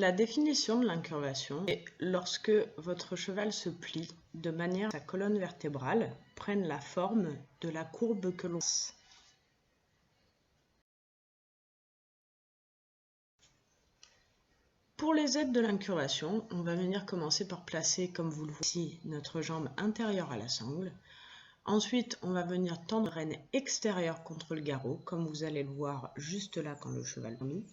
La définition de l'incurvation est lorsque votre cheval se plie de manière à ce que sa colonne vertébrale prenne la forme de la courbe que l'on trace. Pour les aides de l'incurvation, on va venir commencer par placer, comme vous le voyez ici, notre jambe intérieure à la sangle. Ensuite, on va venir tendre la rêne extérieure contre le garrot, comme vous allez le voir juste là quand le cheval nous.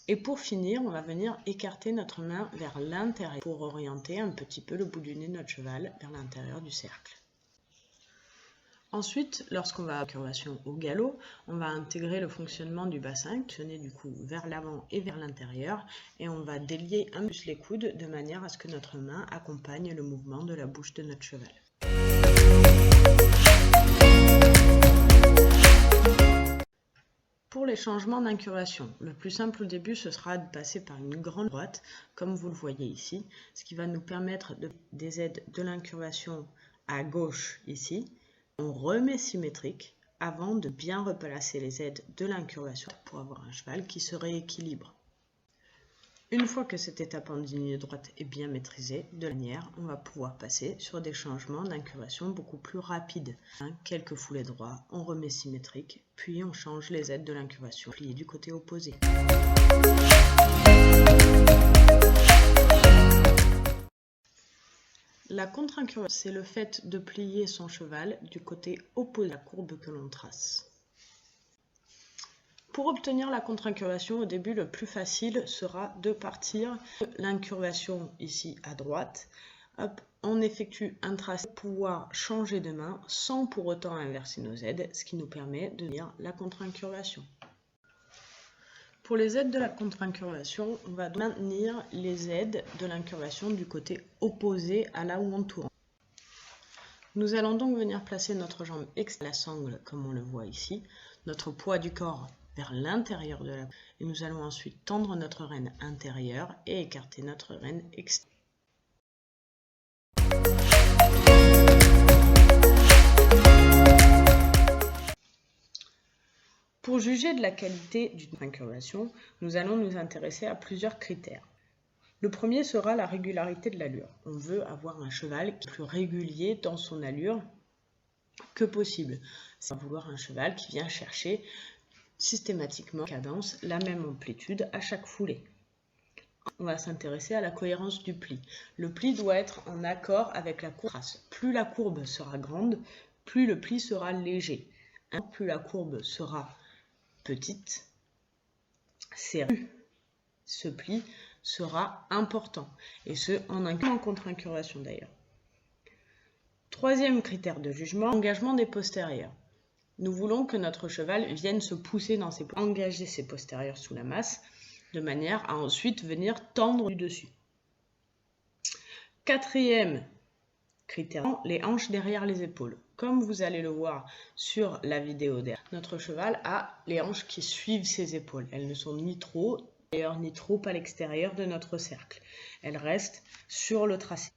Et pour finir, on va venir écarter notre main vers l'intérieur pour orienter un petit peu le bout du nez de notre cheval vers l'intérieur du cercle. Ensuite, lorsqu'on va à l'incurvation au galop, on va intégrer le fonctionnement du bassin, fonctionner du coup vers l'avant et vers l'intérieur, et on va délier un peu plus les coudes de manière à ce que notre main accompagne le mouvement de la bouche de notre cheval. Pour les changements d'incurvation, le plus simple au début, ce sera de passer par une grande droite, comme vous le voyez ici, ce qui va nous permettre des aides de l'incurvation à gauche ici. On remet symétrique avant de bien replacer les aides de l'incurvation pour avoir un cheval qui se rééquilibre. Une fois que cette étape en ligne droite est bien maîtrisée, de manière, on va pouvoir passer sur des changements d'incurvation beaucoup plus rapides. Quelques foulées droits, on remet symétrique, puis on change les aides de l'incurvation pliées du côté opposé. La contre-incurvation, c'est le fait de plier son cheval du côté opposé à la courbe que l'on trace. Pour obtenir la contre-incurvation, au début, le plus facile sera de partir de l'incurvation ici à droite. Hop, on effectue un tracé pour pouvoir changer de main sans pour autant inverser nos aides, ce qui nous permet de venir la contre-incurvation. Pour les aides de la contre-incurvation, on va maintenir les aides de l'incurvation du côté opposé à là où on tourne. Nous allons donc venir placer notre jambe extérieure à la sangle, comme on le voit ici, notre poids du corps vers l'intérieur de la bouche, et nous allons ensuite tendre notre rêne intérieure et écarter notre rêne extérieure. Pour juger de la qualité d'une incurvation, nous allons nous intéresser à plusieurs critères. Le premier sera la régularité de l'allure. On veut avoir un cheval qui est plus régulier dans son allure que possible. C'est vouloir un cheval qui vient chercher systématiquement cadence la même amplitude à chaque foulée. On va s'intéresser à la cohérence du pli. Le pli doit être en accord avec la courbe. Plus la courbe sera grande, plus le pli sera léger. Plus la courbe sera petite, serrée, ce pli sera important, et ce en contre-incurvation d'ailleurs. Troisième critère de jugement, engagement des postérieurs. Nous voulons que notre cheval vienne se pousser dans ses engager ses postérieurs sous la masse, de manière à ensuite venir tendre du dessus. Quatrième critère, les hanches derrière les épaules. Comme vous allez le voir sur la vidéo derrière, notre cheval a les hanches qui suivent ses épaules. Elles ne sont ni trop d'ailleurs ni trop à l'extérieur de notre cercle. Elles restent sur le tracé.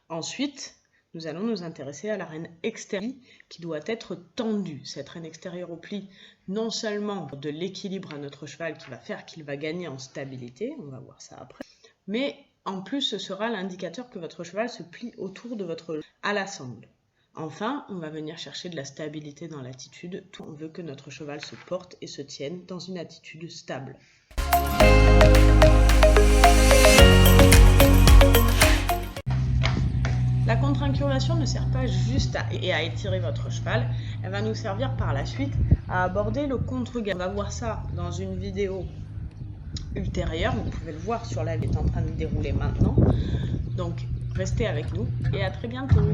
Ensuite, nous allons nous intéresser à la rêne extérieure qui doit être tendue. Cette rêne extérieure au pli, non seulement de l'équilibre à notre cheval qui va faire qu'il va gagner en stabilité, on va voir ça après, mais en plus ce sera l'indicateur que votre cheval se plie autour de votre à la sangle. Enfin, on va venir chercher de la stabilité dans l'attitude. On veut que notre cheval se porte et se tienne dans une attitude stable. La contre-incurvation ne sert pas juste à étirer votre cheval, elle va nous servir par la suite à aborder le contre-galop. On va voir ça dans une vidéo ultérieure, vous pouvez le voir sur la vidéo qui est en train de dérouler maintenant. Donc, restez avec nous et à très bientôt.